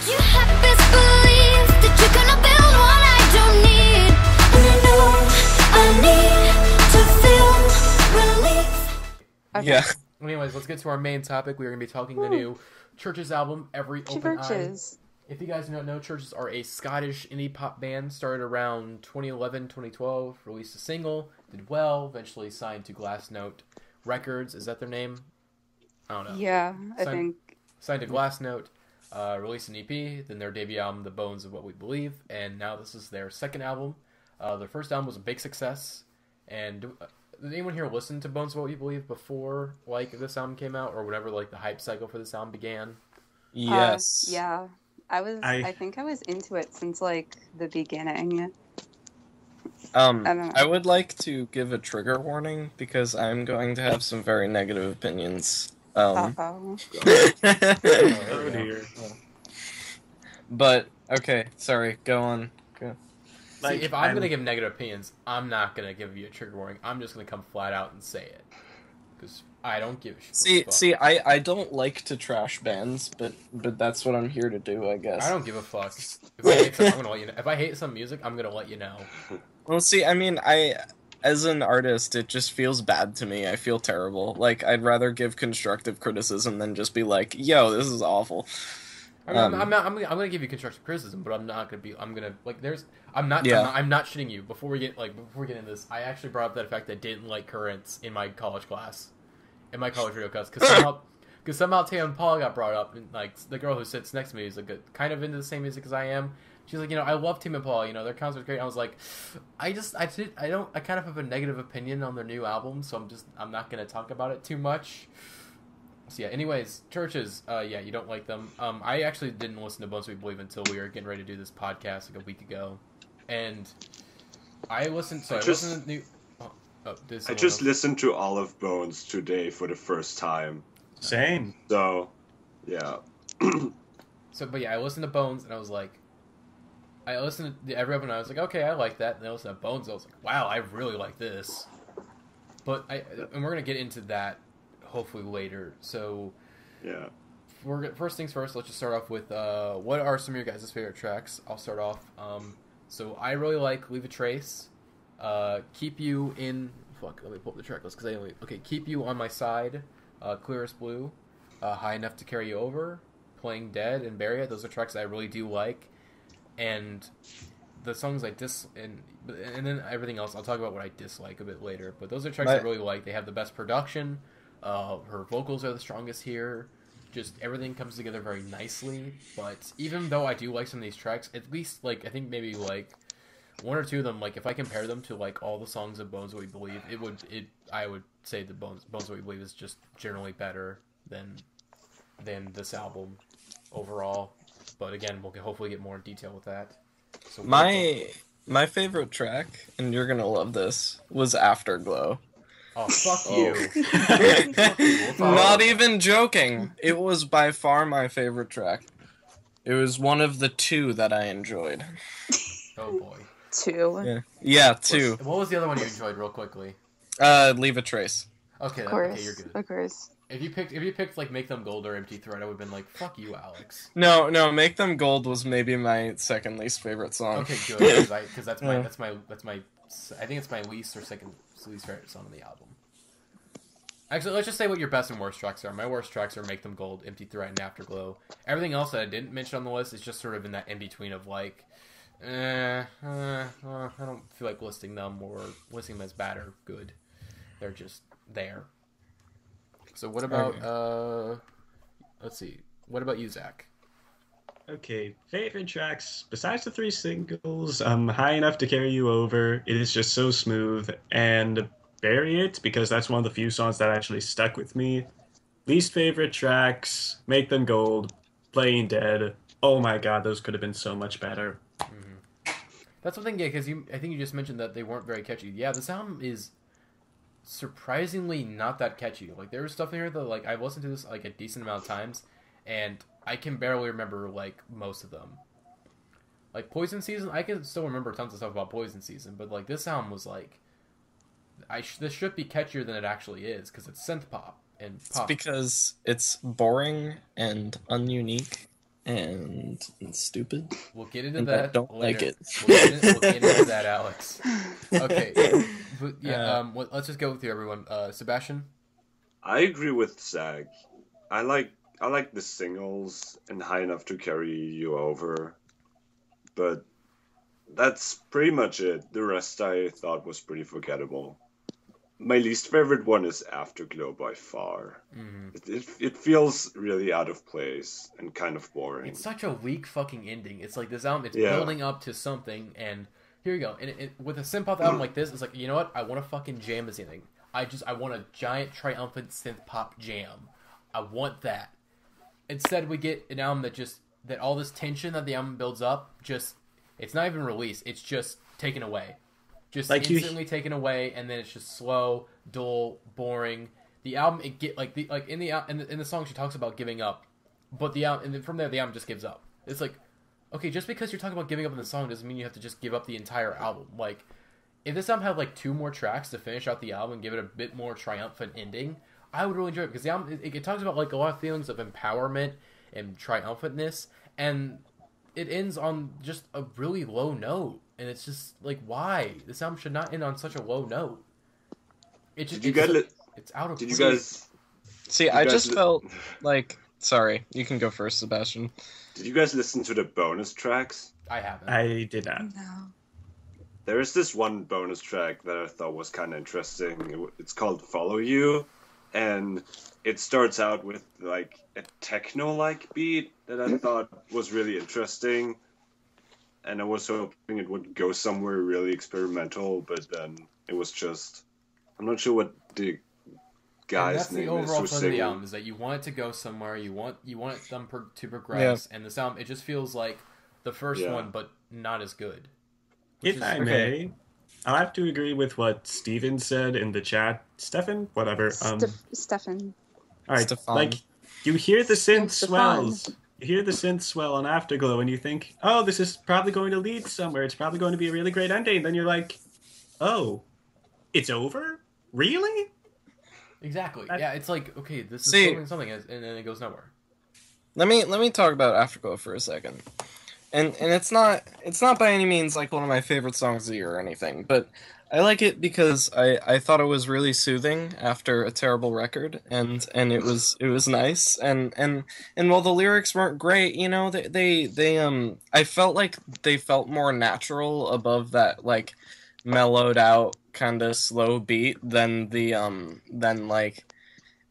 You have best believe that you're gonna build what I don't need. And I know I need to feel relief. Okay. Yeah. Anyways, let's get to our main topic. We are going to be talking the new Chvrches album, Every Open Eye. Chvrches. If you guys don't know, Chvrches are a Scottish indie pop band, started around 2011, 2012, released a single, did well, eventually signed to Glassnote Records. Is that their name? I don't know. Yeah, I think. Signed to Glassnote, released an EP, then their debut album, The Bones of What We Believe, and now this is their second album. Their first album was a big success, and did anyone here listen to Bones of What We Believe before, like, this album came out, or whatever, like, the hype cycle for this album began? Yes. Yeah. I think I was into it since, like, the beginning. I don't know. I would like to give a trigger warning because I'm going to have some very negative opinions. Uh-oh. Oh, dear. But okay, sorry. Go on. Go. See, if I'm going to give negative opinions, I'm not going to give you a trigger warning. I'm just going to come flat out and say it. Because I don't give a shit. See, I don't like to trash bands, but that's what I'm here to do, I guess. I don't give a fuck. If I hate some, I'm gonna let you know. If I hate some music, I'm gonna let you know. Well, see, I mean, as an artist, it just feels bad to me. I feel terrible. Like, I'd rather give constructive criticism than just be like, yo, this is awful. I mean, I'm gonna give you constructive criticism, but I'm not gonna be. I'm not shitting you. Before we get into this, I actually brought up that fact that I didn't like Currents in my college class, in my college radio class, because somehow Taya and Paul got brought up, and like the girl who sits next to me is like kind of into the same music as I am. She's like, I love Tim and Paul. Their concert's great. I was like, I kind of have a negative opinion on their new album, so I'm not gonna talk about it too much. So yeah, anyways, Chvrches, you don't like them. I actually didn't listen to Bones We Believe until we were getting ready to do this podcast like a week ago, and I listened to the new. I just listened to all of Bones today for the first time. Same. So, yeah. But yeah, I listened to Bones and I was like, I listened to every album and I was like, okay, I like that. And I listened to Bones and I was like, wow, I really like this. And we're gonna get into that hopefully later. So, yeah. First things first, let's just start off with what are some of your guys' favorite tracks? I'll start off. So I really like Leave a Trace. Keep You in. Fuck, let me pull up the track list Keep You on My Side. Clearest Blue. High Enough to Carry You Over. Playing Dead and Bury It. Those are tracks I really do like. And the songs I and then everything else, I'll talk about what I dislike a bit later. But those are tracks I really like. They have the best production. Her vocals are the strongest here. Just everything comes together very nicely. But even though I do like some of these tracks, at least I think maybe one or two of them, if I compare them to all the songs of Bones That We Believe, I would say the Bones That We Believe is just generally better than this album overall. But again, we'll hopefully get more in detail with that. So my favorite track, and you're gonna love this, was Afterglow. Oh, fuck you. Not even joking. It was by far my favorite track. It was one of the two that I enjoyed. Oh boy. Two. Yeah, two. What was the other one you enjoyed real quickly? Leave a Trace. Okay, Of course. Okay, you're good. Of course. If you picked Make Them Gold or Empty Thread, I would have been like, fuck you, Alex. No, Make Them Gold was maybe my second least favorite song. Okay, good, because that's my I think it's my least or second least favorite song on the album. Actually, let's just say what your best and worst tracks are. My worst tracks are Make Them Gold, Empty Threat, and Afterglow. Everything else that I didn't mention on the list is just sort of in that in-between of I don't feel like listing them or listing them as bad or good. They're just there. So what about, let's see, what about you, Zach? Okay, favorite tracks, besides the 3 singles, High Enough to Carry You Over, it is just so smooth, and Bury It, because that's one of the few songs that actually stuck with me. Least favorite tracks, Make Them Gold, Playing Dead, oh my god, those could have been so much better. Mm-hmm. That's one thing, yeah, because I think you just mentioned that they weren't very catchy. Yeah, this album is surprisingly not that catchy. There was stuff in here that I've listened to this a decent amount of times, and I can barely remember most of them. Poison Season, I can still remember tons of stuff about Poison Season, but this album was this should be catchier than it actually is because it's synth pop and pop. It's because it's boring and ununique. and stupid. We'll get into And that. I don't later. like it. We'll get into that, Alex. Okay, but yeah. Let's just go with you, everyone. Sebastian. I agree with Zach. I like the singles and High Enough to Carry You Over, but that's pretty much it. The rest I thought was pretty forgettable. My least favorite one is Afterglow by far. It feels really out of place and kind of boring. It's such a weak fucking ending. It's like this album, it's building up to something, and here you go. And with a synth-pop album like this, it's like, you know what? I want to fucking jam this ending. I want a giant triumphant synth-pop jam. I want that. Instead, we get an album that all this tension that the album builds up, it's not even released. It's just taken away. Just like instantly taken away, and then it's just slow, dull, boring. The album, in the song she talks about giving up, but and then from there the album just gives up. It's like, okay, just because you're talking about giving up in the song doesn't mean you have to just give up the entire album. Like, if this album had like 2 more tracks to finish out the album and give it a bit more triumphant ending, I would really enjoy it, because the album it talks about like a lot of feelings of empowerment and triumphantness, and it ends on just a really low note. And it's just like, why? This album should not end on such a low note. It's out of place. Did you guys... See, I just felt like... Sorry, you can go first, Sebastian. Did you guys listen to the bonus tracks? I haven't. I did not. No. There is this one bonus track that I thought was kind of interesting. It's called Follow You, and it starts out with like a techno-like beat that I thought was really interesting. And I was hoping it would go somewhere really experimental, but then it was just... I'm not sure what the guy's name is. That's the overall point of the album, is that you want it to go somewhere, you want them to progress, and this album, it just feels like the first one, but not as good. If I may, I'll have to agree with what Steven said in the chat. Stefan? Whatever. Stefan. Alright, Stefan. like, you hear the synth swells. You hear the synth swell on Afterglow, and you think, oh, this is probably going to lead somewhere. It's probably going to be a really great ending. Then you're like, oh, it's over? Really? Exactly. Yeah, it's like, okay, this is doing something, and then it goes nowhere. Let me talk about Afterglow for a second. And it's not by any means like one of my favorite songs of the year or anything, but I like it because I thought it was really soothing after a terrible record, and it was nice, and while the lyrics weren't great, you know, they I felt like they felt more natural above that like mellowed out kind of slow beat than like.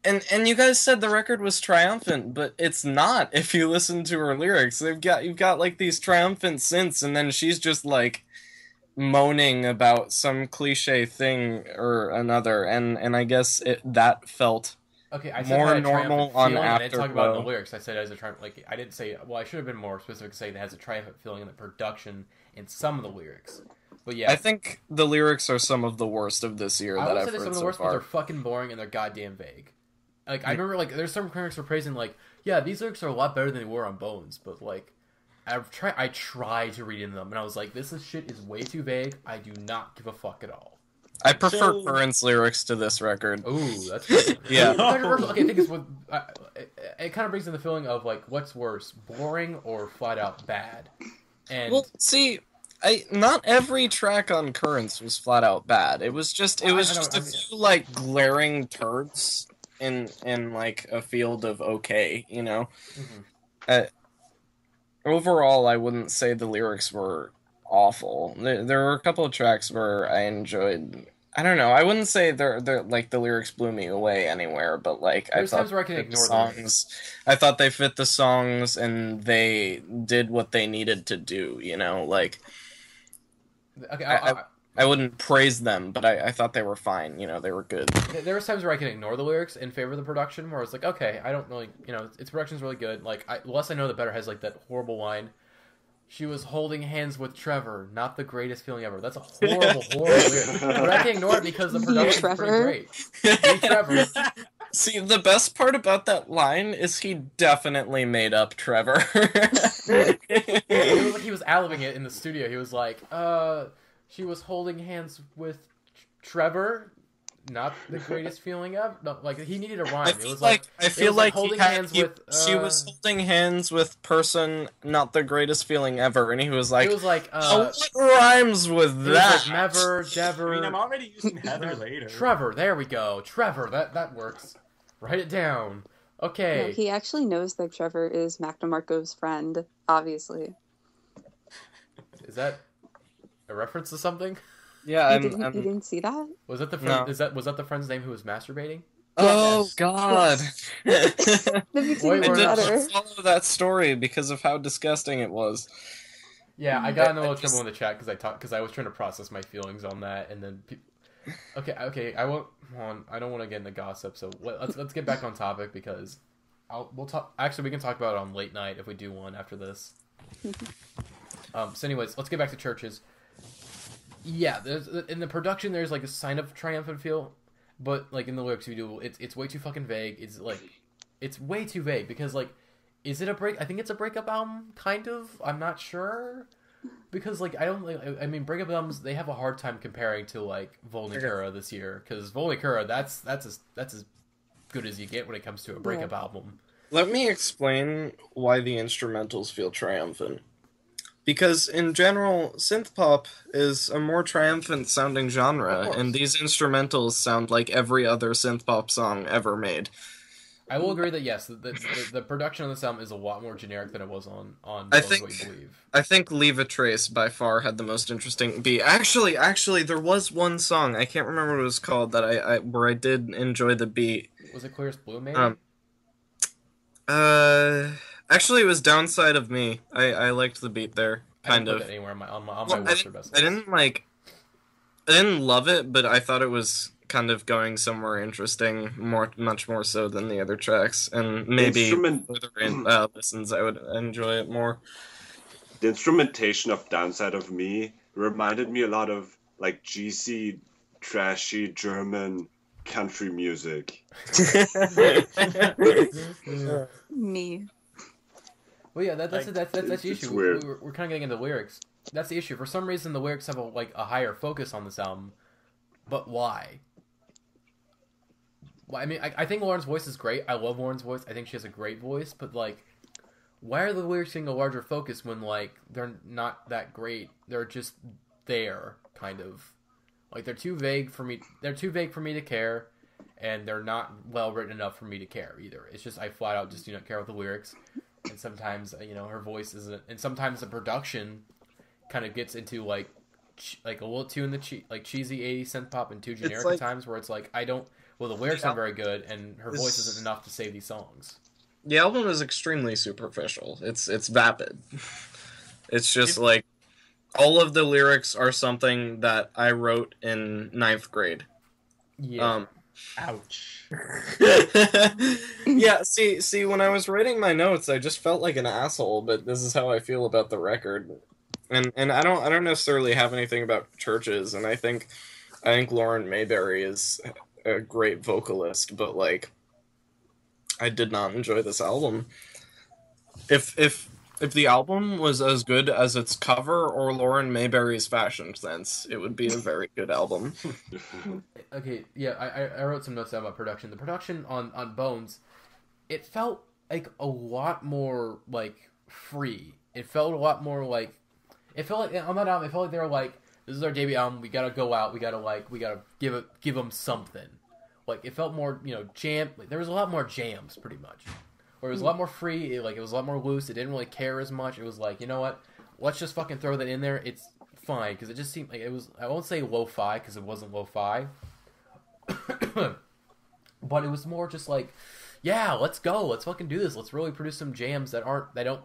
And you guys said the record was triumphant, but it's not. If you listen to her lyrics, you've got like these triumphant synths, and then she's just like moaning about some cliche thing or another, and I guess that felt I said more normal on Afterglow. I didn't talk about the lyrics. I said it as a triumphant. Like, I didn't say. Well, I should have been more specific, saying it has a triumphant feeling in the production in some of the lyrics. But yeah, I think the lyrics are some of the worst of this year that I've heard so far. I would say some of the worst, but they're fucking boring and they're goddamn vague. Like, I remember, like, there's some critics were praising, like, yeah, these lyrics are a lot better than they were on Bones, but, like, I tried to read into them, and I was like, this shit is way too vague. I do not give a fuck at all. I prefer Current's lyrics to this record. Ooh, that's good. Yeah. Okay, I think it's it kind of brings in the feeling of, like, what's worse, boring or flat out bad? And well, see, not every track on Currents was flat out bad. It was just a few, like, glaring turds in like a field of okay, you know. Mm-hmm. Overall, I wouldn't say the lyrics were awful. There were a couple of tracks where I enjoyed. I don't know. I wouldn't say they're like the lyrics blew me away anywhere, but like there's times where I can ignore the songs. I thought they fit the songs and they did what they needed to do. You know, like. Okay, I wouldn't praise them, but I thought they were fine. You know, they were good. There were times where I can ignore the lyrics in favor of the production, where I was like, okay, I don't really, you know, its production's really good. Like, the less I know, the better has, like, that horrible line. She was holding hands with Trevor, not the greatest feeling ever. That's a horrible, horrible lyric. But I can ignore it because the production's pretty great. Hey, Trevor. See, the best part about that line is he definitely made up Trevor. It was like he was alibiing it in the studio. He was like, she was holding hands with Trevor, not the greatest feeling ever. No, like he needed a rhyme. I feel like holding he had, hands he, with. she was holding hands with person, not the greatest feeling ever, and he was like, It was like "Oh, what rhymes with it that?" was like never, Dever. I mean, I'm already using Heather later. Trevor, there we go. Trevor, that works. Write it down. Okay. No, he actually knows that Trevor is Mac DeMarco's friend, obviously. Is that a reference to something? Yeah, You didn't see that? Was that the friend? No. Was that the friend's name who was masturbating? Oh Yes. God! That makes it Wait, even we're not- better. Follow that story because of how disgusting it was. Yeah, I got in a little I just- trouble in the chat because I was trying to process my feelings on that, and then. Okay, I won't. Hold on, I don't want to get into gossip, so let's get back on topic because we'll talk. Actually, we can talk about it on late night if we do one after this. So, anyways, let's get back to Chvrches. Yeah, there's in the production. There's like a sign of triumphant feel, but like in the lyrics, it's way too fucking vague. It's way too vague because like, is it a break? I think it's a breakup album, kind of. I'm not sure. Because, like, I mean, breakup albums, they have a hard time comparing to, like, Volnikura this year. Because Volnikura, that's as good as you get when it comes to a breakup album. Let me explain why the instrumentals feel triumphant. Because, in general, synthpop is a more triumphant sounding genre, and these instrumentals sound like every other synthpop song ever made. I will agree that, yes, the production on this album is a lot more generic than it was on I What We Believe. I think Leave a Trace by far had the most interesting beat. Actually, there was one song, I can't remember what it was called, that where I did enjoy the beat. Was it Clearest Blue, maybe? Actually, it was Downside of Me. I liked the beat there, kind I didn't of. put that anywhere on my worst or best I list. I didn't love it, but I thought it was kind of going somewhere interesting, much more so than the other tracks, and maybe further listens I would enjoy it more. The instrumentation of Downside of Me reminded me a lot of like GC trashy German country music. Me. Well, yeah, that's the it's issue. weird. We're kind of getting into lyrics. That's the issue. For some reason, the lyrics have a higher focus on this album, but why? Well, I mean, I think Lauren's voice is great. I love Lauren's voice. I think she has a great voice, but like, why are the lyrics getting a larger focus when like they're not that great? They're just there, kind of. Like they're too vague for me. They're too vague for me to care, and they're not well written enough for me to care either. It's just I flat out just do not care about the lyrics, and sometimes her voice isn't, and sometimes the production kind of gets into like a little too in the cheesy 80s synth pop and too generic at times where it's like I don't. Well, the lyrics aren't very good, and her voice isn't enough to save these songs. The album is extremely superficial. It's vapid. It's just like all of the lyrics are something that I wrote in 9th grade. Yeah. Ouch. Yeah, see, when I was writing my notes, I just felt like an asshole, but this is how I feel about the record. And I don't necessarily have anything about Chvrches, and I think Lauren Mayberry is a great vocalist, but like I did not enjoy this album. If the album was as good as its cover or Lauren Mayberry's fashion sense, it would be a very good album. Okay, yeah, I wrote some notes down about production. The production on Bones, it felt like a lot more like free. It felt a lot more like on that album. It felt like they were like, "This is our debut album. We gotta go out. We gotta give them something." Like it felt more, jam. Like, there was a lot more jams, pretty much. Where it was a lot more free. It was a lot more loose. It didn't really care as much. It was like, you know what? Let's just fucking throw that in there. It's fine because it just seemed like it was. I won't say lo-fi because it wasn't lo-fi, but it was more just like, yeah, let's go. Let's fucking do this. Let's really produce some jams that don't.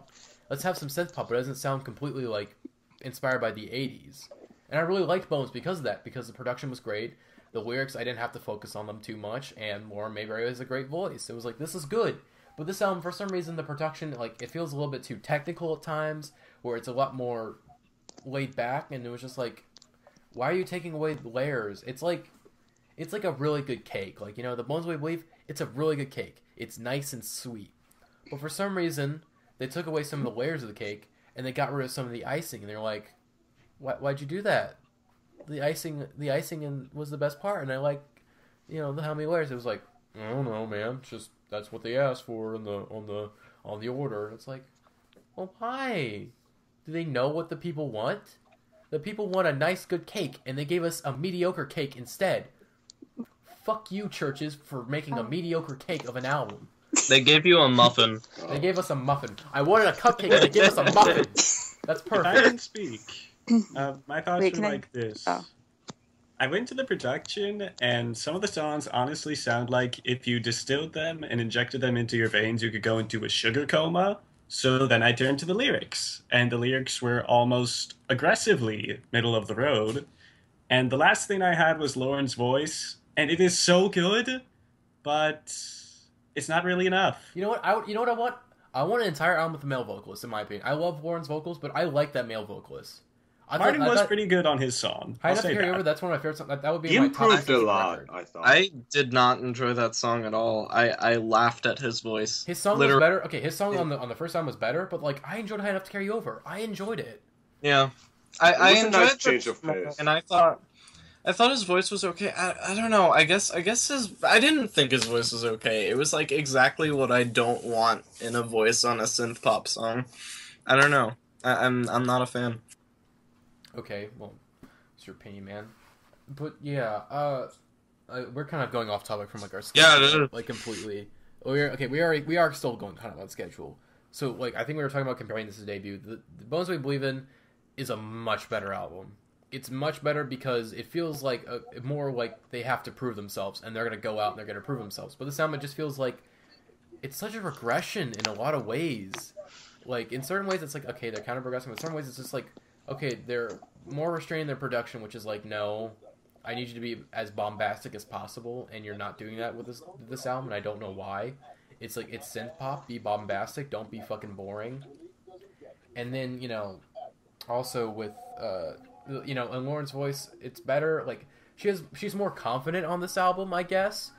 Let's have some synth pop, but it doesn't sound completely like inspired by the 80s. And I really liked Bones because of that, because the production was great. The lyrics, I didn't have to focus on them too much, and Lauren Mayberry has a great voice. It was like, this is good. But this album, for some reason, the production, like, it feels a little bit too technical at times, where it's a lot more laid back, and it was just like, why are you taking away the layers? It's like a really good cake. Like, the Bones We Believe, it's a really good cake. It's nice and sweet. But for some reason, they took away some of the layers of the cake, and they got rid of some of the icing, and they're like, why'd you do that? The icing was the best part, and I like how many layers? It was like, I don't know, man. It's just that's what they asked for on the order. It's like, well, why? Do they know what the people want? The people want a nice, good cake, and they gave us a mediocre cake instead. Fuck you, Chvrches, for making a mediocre cake of an album. They gave you a muffin. They gave us a muffin. I wanted a cupcake, and they gave us a muffin. That's perfect. If I can speak, my thoughts Wait, are like this. Oh. I went to the production, and some of the songs honestly sound like if you distilled them and injected them into your veins, you could go into a sugar coma. So then I turned to the lyrics, and the lyrics were almost aggressively middle of the road. And the last thing I had was Lauren's voice, and it is so good, but it's not really enough. You know what I want? I want an entire album with a male vocalist, in my opinion. I love Lauren's vocals, but I like that male vocalist. Martin was pretty good on his song. High Enough to Carry Over, that's one of my favorite songs. That would be He my top improved a lot, record. I thought. I did not enjoy that song at all. I laughed at his voice. His song was better. Okay, his song on the first album was better, but like I enjoyed High Enough to Carry You Over. I enjoyed it. Yeah, I was a enjoyed nice the change of pace. and I thought his voice was okay. I don't know. I guess I didn't think his voice was okay. It was like exactly what I don't want in a voice on a synth pop song. I don't know. I'm not a fan. Okay, well, it's your opinion, man. But yeah, we're kind of going off topic from like our schedule, Yeah, it is. like completely. We are still going kind of on schedule. So like I think we were talking about comparing this to debut. The Bones We Believe In is a much better album. It's much better because it feels like more like they have to prove themselves, and they're gonna go out and they're gonna prove themselves. But this album, it just feels like it's such a regression in a lot of ways. Like in certain ways, it's like okay, they're kind of progressing. But in certain ways, it's just like okay, they're more restrained in their production, which is like no, I need you to be as bombastic as possible, and you're not doing that with this album, and I don't know why. It's like it's synth pop, be bombastic, don't be fucking boring. And then also with in Lauren's voice, it's better. Like she's more confident on this album, I guess,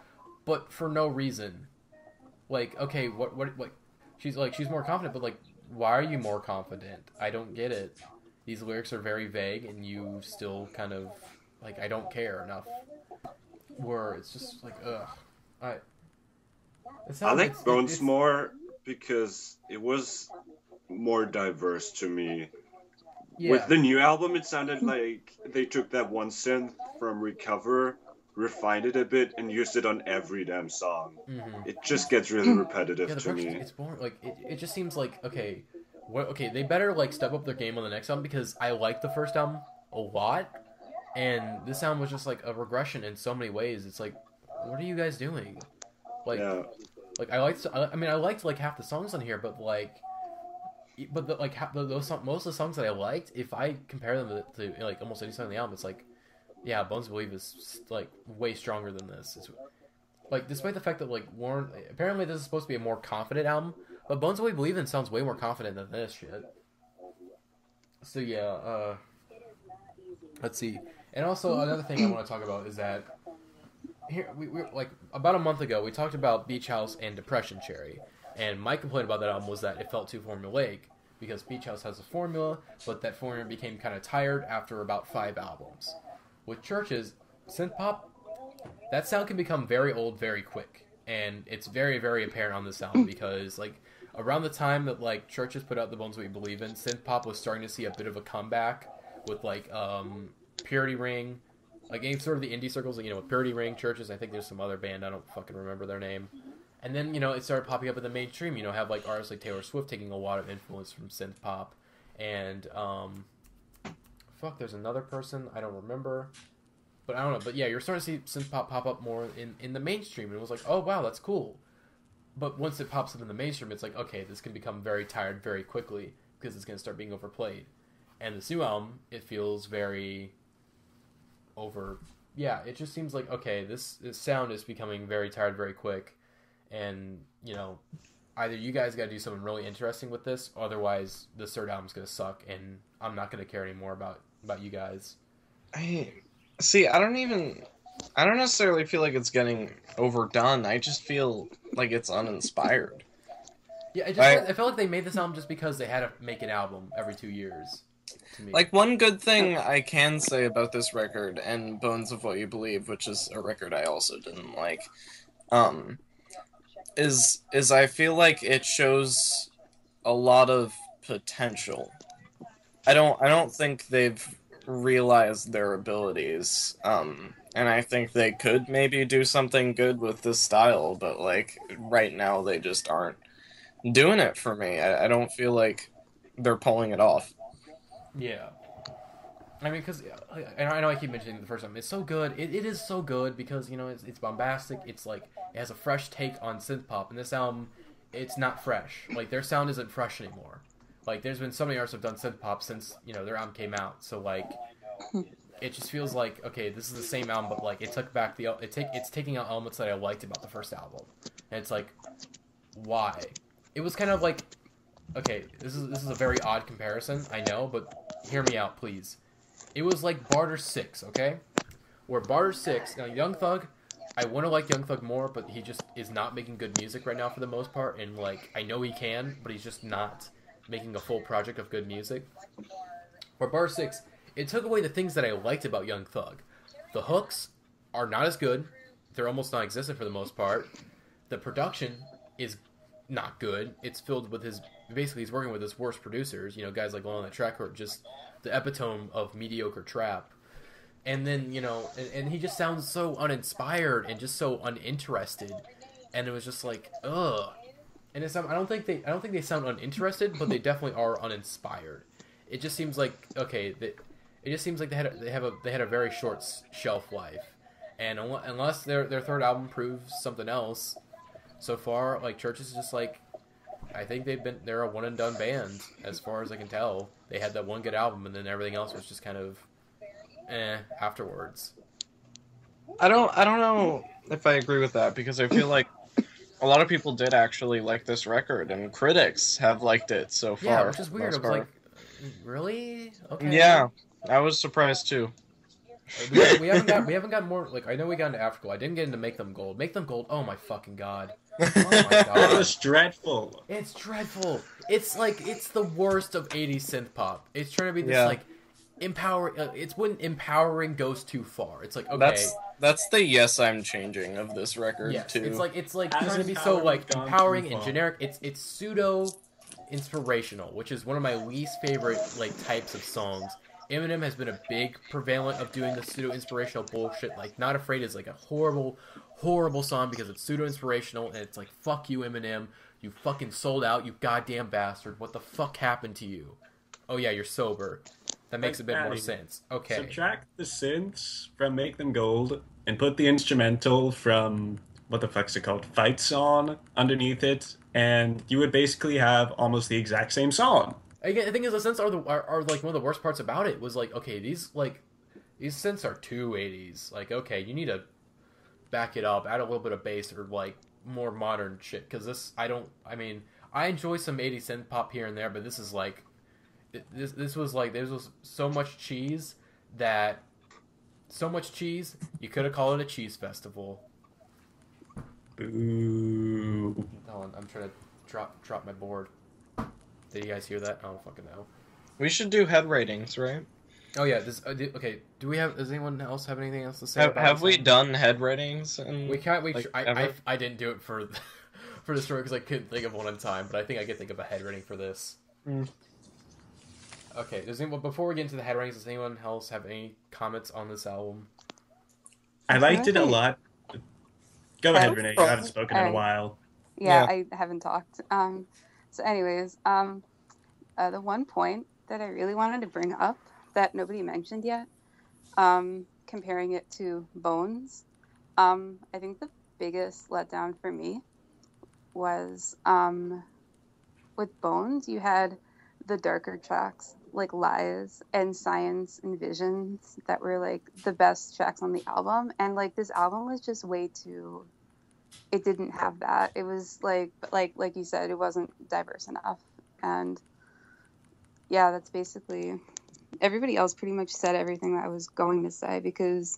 but for no reason. Like okay, what like she's more confident, but like why are you more confident? I don't get it. These lyrics are very vague, and you still kind of like I don't care enough. Where it's just like ugh. I like Bones more because it was more diverse to me. Yeah. With the new album, it sounded like they took that one synth from Recover, refined it a bit, and used it on every damn song. Mm-hmm. It just gets really repetitive to me. It's boring. Like it just seems like okay, they better like step up their game on the next album because I liked the first album a lot, and this album was just like a regression in so mof ways. It's like, what are you guys doing? Like, yeah. Like I liked like half the songs on here, but like. But most of the songs that I liked, if I compare them to like almost any song on the album, it's like, yeah, Bones Believe is like way stronger than this. It's like despite the fact that like Warren apparently this is supposed to be a more confident album, but Bones Believe in sounds way more confident than this shit. So yeah, let's see. And also another thing I want to talk about is that here we like about a month ago we talked about Beach House and Depression Cherry. And my complaint about that album was that it felt too formulaic, because Beach House has a formula, but that formula became kind of tired after about 5 albums. With Chvrches, synth pop, that sound can become very old very quick, and it's very, very apparent on this album, because like around the time that like Chvrches put out The Bones We Believe In, synth pop was starting to see a bit of a comeback with like Purity Ring, like any sort of the indie circles, like, with Purity Ring, Chvrches. I think there's some other band, I don't fucking remember their name. And then, it started popping up in the mainstream, have, like, artists like Taylor Swift taking a lot of influence from synth pop. And, there's another person, I don't remember. But I don't know. But, yeah, you're starting to see synth pop up more in the mainstream. And it was like, oh, wow, that's cool. But once it pops up in the mainstream, it's like, okay, this can become very tired very quickly because it's going to start being overplayed. And this new album, it feels very over... Yeah, it just seems like, okay, this sound is becoming very tired very quick. And, either you guys got to do something really interesting with this, otherwise this third album's going to suck, and I'm not going to care anymore about you guys. I don't necessarily feel like it's getting overdone. I just feel like it's uninspired. Yeah, I felt like they made this album just because they had to make an album every 2 years. to me. Like, one good thing I can say about this record, and Bones of What You Believe, which is a record I also didn't like, is I feel like it shows a lot of potential. I don't think they've realized their abilities, and I think they could maybe do something good with this style, but, like, right now they just aren't doing it for me. I don't feel like they're pulling it off. Yeah. I mean, because I know I keep mentioning it the first time. It's so good. It is so good because, you know, it's bombastic. It's like, it has a fresh take on synth pop. And this album, it's not fresh. Like, their sound isn't fresh anymore. Like, there's been so many artists who've done synth pop since, you know, their album came out. So, like, it just feels like, okay, this is the same album, but, like, it took back it's taking out elements that I liked about the first album. And it's like, why? It was kind of like, okay, this is a very odd comparison, I know, but hear me out, please. It was like Barter 6, okay? Where Barter 6, now Young Thug, I want to like Young Thug more, but he just is not making good music right now for the most part, and, like, I know he can, but he's just not making a full project of good music. Where Barter 6, it took away the things that I liked about Young Thug. The hooks are not as good. They're almost non-existent for the most part. The production is not good. It's filled with basically he's working with his worst producers, you know, guys like Lil on that track who are just the epitome of mediocre trap. And then, you know, and he just sounds so uninspired and just so uninterested. And it was just like, ugh. And I don't think they sound uninterested, but they definitely are uninspired. It just seems like, okay, it just seems like they had a very short shelf life. And unless their third album proves something else, so far, like, Chvrches is just like, I think they're a one and done band as far as I can tell. They had that one good album, and then everything else was just kind of afterwards. I don't know if I agree with that, because I feel like a lot of people did actually like this record, and critics have liked it so far. Yeah, which is weird. I was like, really? Okay. Yeah, I was surprised too. We haven't got more. Like, I know we got into Africa. I didn't get into Make Them Gold. Make Them Gold. Oh my fucking god. Oh my god. It was dreadful. It's dreadful. It's like, it's the worst of 80s synth pop. It's trying to be this like empowering. It's when empowering goes too far. It's like, okay, that's the Yes I'm Changing of this record too. It's like trying to be so like empowering and generic. It's pseudo inspirational, which is one of my least favorite like types of songs. Eminem has been a big prevalent of doing the pseudo-inspirational bullshit. Like, Not Afraid is like a horrible, horrible song because it's pseudo-inspirational, and it's like, fuck you, Eminem. You fucking sold out, you goddamn bastard. What the fuck happened to you? Oh yeah, you're sober. That makes a bit more sense. Okay. Subtract the synths from Make Them Gold, and put the instrumental from, what the fuck's it called, Fight Song underneath it, and you would basically have almost the exact same song. Again, the thing is, the synths are like one of the worst parts about it. Was like, okay, these synths are too 80s. Like, okay, you need to back it up, add a little bit of bass or like more modern shit. Because I enjoy some 80s synth pop here and there, but this is like, this was so much cheese you could have called it a cheese festival. Boo. Hold on, I'm trying to drop my board. Did you guys hear that? I don't fucking know. We should do head ratings, right? Oh yeah. Okay. Does anyone else have anything else to say? Have we done head ratings? We can't. I didn't do it for for the story because I couldn't think of one in time. But I think I could think of a head rating for this. Okay. Before we get into the head ratings, does anyone else have any comments on this album? I liked it a lot. Go ahead, Renee. You haven't spoken in a while. Yeah, I haven't talked. So anyways, the one point that I really wanted to bring up that nobody mentioned yet, comparing it to Bones, I think the biggest letdown for me was with Bones, you had the darker tracks like Lies and Science and Visions that were like the best tracks on the album, and like this album was just way too, it didn't have that. It was like you said, it wasn't diverse enough. And yeah, that's basically, everybody else pretty much said everything that I was going to say, because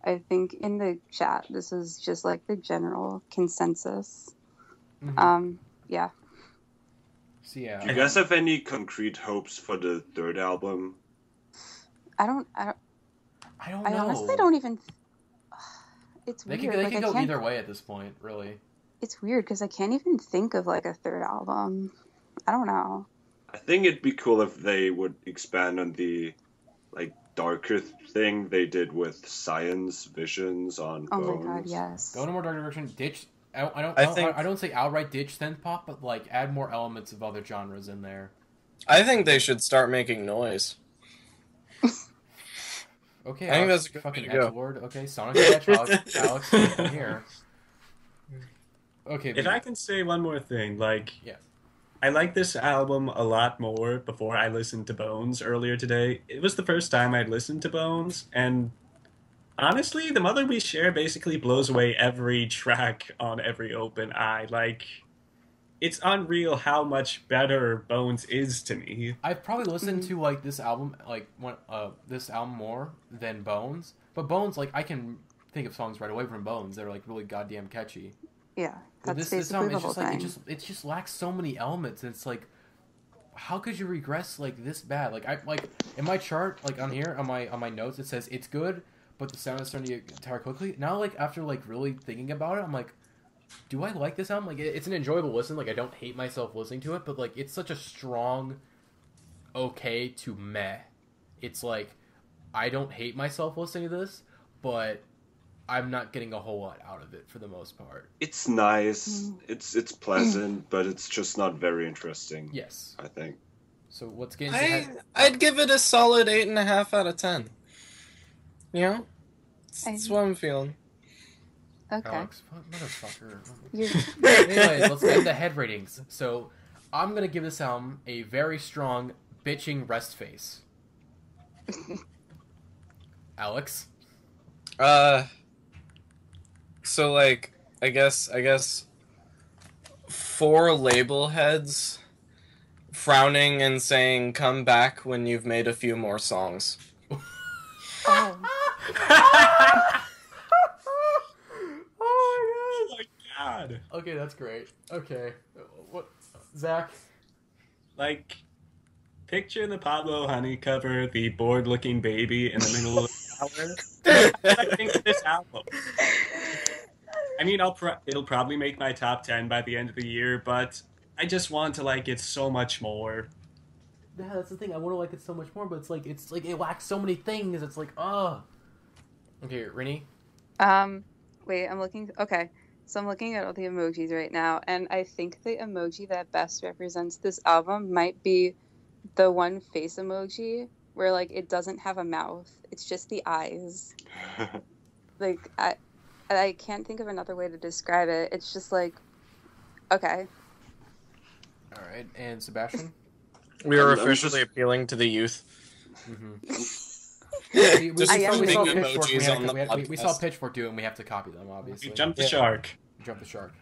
I think in the chat this is just like the general consensus. Yeah. So yeah, Do you guys have any concrete hopes for the third album? I don't I don't I know. honestly don't even. It's They weird. could like, I go can't, either way at this point, really. It's weird because I can't even think of like a third album. I don't know. I think it'd be cool if they would expand on the like darker thing they did with Science Visions on Oh Bones. my god, yes. Go in a more dark direction. Ditch. I don't say outright ditch synth pop, but like add more elements of other genres in there. I think they should start making noise. Okay, I think Alex, that's a good fucking way to go. Edgelord. Okay, Sonic the Hedgehog. Alex, come here. Okay, If I can say one more thing, like, Yeah. I like this album a lot more before I listened to Bones earlier today. It was the first time I'd listened to Bones, and honestly, The Mother We Share basically blows away every track on every open eye. Like, it's unreal how much better Bones is to me. I've probably listened to like this album more than Bones, but Bones, like I can think of songs right away from Bones that are like really goddamn catchy. Yeah, But that's this basically album the is whole just like thing. it just lacks so many elements, and it's like, how could you regress like this bad? Like I like in my chart, like on here on my notes, it says it's good, but the sound is starting to get tired quickly. Now, like after like really thinking about it, I'm like, do I like this album? Like it's an enjoyable listen. Like I don't hate myself listening to it, but like it's such a strong okay to meh. It's like I don't hate myself listening to this, but I'm not getting a whole lot out of it for the most part. It's nice. It's pleasant, but it's just not very interesting. Yes. I think. So let's get into I'd give it a solid 8.5 out of 10. You know, that's what I'm feeling. Okay. Alex, motherfucker. You're... Anyways, let's get into head ratings. So I'm gonna give this album a very strong bitching rest face. Alex. So like, I guess 4 label heads frowning and saying, "Come back when you've made a few more songs." Oh. Oh my god! Okay, that's great. Okay, what, Zach? Like, picture the Pablo Honey cover, the bored-looking baby in the middle of the flower. I think of this album. I mean, it'll probably make my top 10 by the end of the year, but I just want to like it so much more. Yeah, that's the thing. I want to like it so much more, but it's like it lacks so many things. It's like, ugh. Okay, Renee. Wait, I'm looking. Okay, so I'm looking at all the emojis right now, and I think the emoji that best represents this album might be the one face emoji where like it doesn't have a mouth; it's just the eyes. Like I can't think of another way to describe it. It's just like, okay. All right, and Sebastian. We are I'm officially appealing to the youth. We Just saw putting Pitchfork. emojis on the We saw podcast. Pitchfork do it, and we have to copy them, obviously. Jump the Yeah. shark. Jump the shark.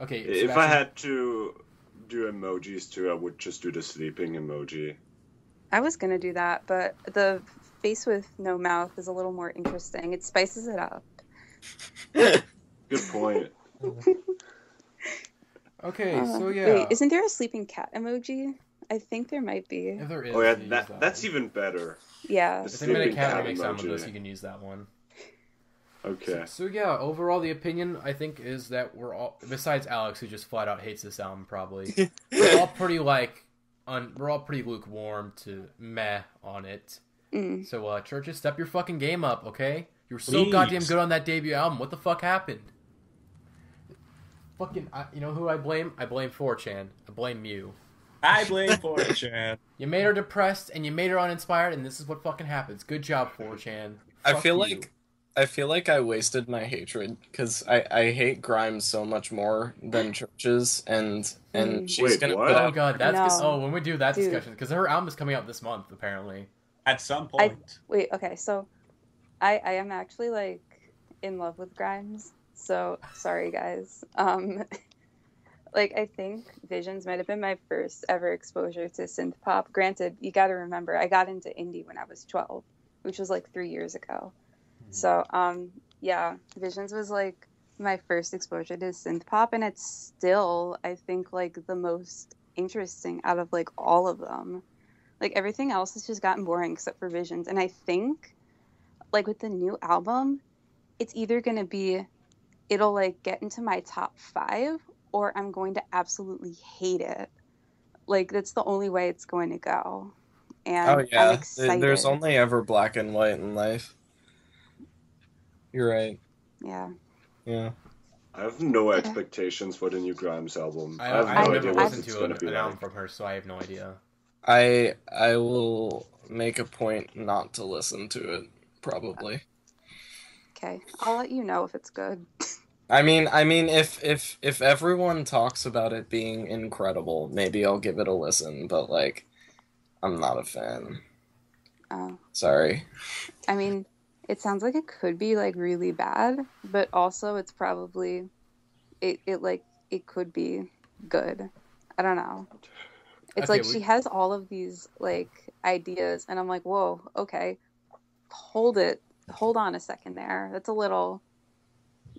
Okay, If I Sebastian. had to do emojis too, I would just do the sleeping emoji. I was gonna do that, but the face with no mouth is a little more interesting. It spices it up. Good point. Okay, so yeah. Wait, isn't there a sleeping cat emoji? I think there might be. If there is, Oh yeah, you use that that's one. even better. Yeah. The If they made a sleeping cat cat remake sound with emoji. this, you can use that one. Okay. So yeah, overall the opinion I think is that we're all, besides Alex who just flat out hates this album probably, we're all pretty we're all pretty lukewarm to meh on it. So Chvrches, step your fucking game up, okay? You were so Please. goddamn good on that debut album. What the fuck happened? Fucking, you know who I blame? I blame 4chan. I blame you. I blame 4chan. You made her depressed and you made her uninspired, and this is what fucking happens. Good job, 4chan. I Fuck feel you. like I wasted my hatred because I hate Grimes so much more than Chvrches, and she's Wait, gonna what? put Oh out. god, that's No. oh when we do that Dude. discussion because her album is coming out this month apparently. At some point. Wait, okay, so I am actually like in love with Grimes. So sorry guys. Like I think Visions might have been my first ever exposure to synth pop. Granted, you got to remember I got into indie when I was 12, which was like 3 years ago. So yeah, Visions was like my first exposure to synth pop, and it's still I think like the most interesting out of like all of them. Like everything else has just gotten boring except for Visions. And I think like with the new album, it's either going to be, it'll like get into my top 5 or I'm going to absolutely hate it. Like that's the only way it's going to go. And Oh I'm yeah, excited. there's only ever black and white in life. You're right. Yeah. Yeah. I have no expectations for the new Grimes album. I have I've no never idea what listened it's to going to an be album like. from her, so I have no idea. I will make a point not to listen to it, probably. Okay. I'll let you know if it's good. I mean, if everyone talks about it being incredible, maybe I'll give it a listen. But like, I'm not a fan. Oh. Sorry. I mean, it sounds like it could be like really bad, but also it's probably it could be good. I don't know. It's Okay, like she has all of these like ideas and I'm like, "Whoa, okay. Hold on a second there. That's a little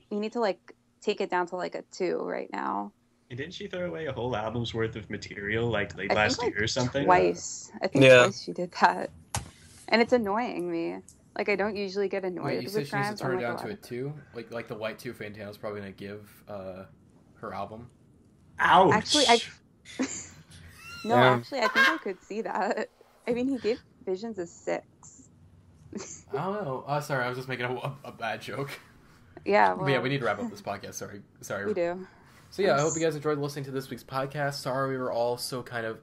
you need to like take it down to like a 2 right now." And didn't she throw away a whole album's worth of material like late I last think, year or something? Twice. I think Yeah. twice she did that. And it's annoying me. Like I don't usually get annoyed Wait, you with said she needs Grimes. to turn Oh it my down God. to a 2? Like the White 2 Fantana's probably gonna give her album. Ouch! Actually, No, Yeah. actually, I think I could see that. I mean, he gave Visions a 6. I don't know. Sorry, I was just making a bad joke. Yeah, well, But yeah, we need to wrap up this podcast. Sorry. we do. So yeah, I hope you guys enjoyed listening to this week's podcast. Sorry we were all so kind of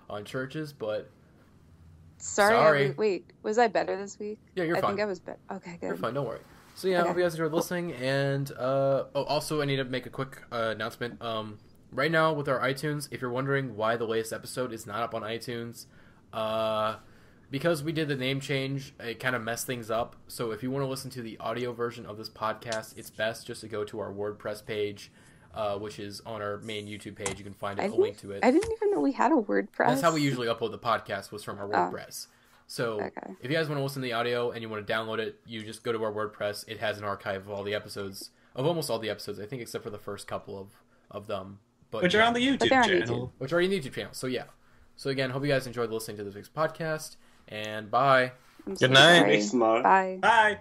on Chvrches, but Sorry. Wait, was I better this week? yeah, you're I fine. think I was better. Okay, good. You're fine, don't worry. So yeah, I hope Okay. you guys enjoyed listening. And also I need to make a quick announcement. Right now with our iTunes, if you're wondering why the latest episode is not up on iTunes, because we did the name change, it kind of messed things up. So if you want to listen to the audio version of this podcast, it's best just to go to our WordPress page, which is on our main YouTube page. You can find a link to it. I didn't even know we had a WordPress. That's how we usually upload the podcast, was from our WordPress. So Okay. if you guys want to listen to the audio and you want to download it, you just go to our WordPress. It has an archive of all the episodes, of almost all the episodes, I think, except for the first couple of them. But Which are on the YouTube they're on channel. which are on the YouTube channel. So yeah. So again, hope you guys enjoyed listening to this week's podcast, and bye. I'm so Good night. sorry. Thanks, Mark. Bye. Bye!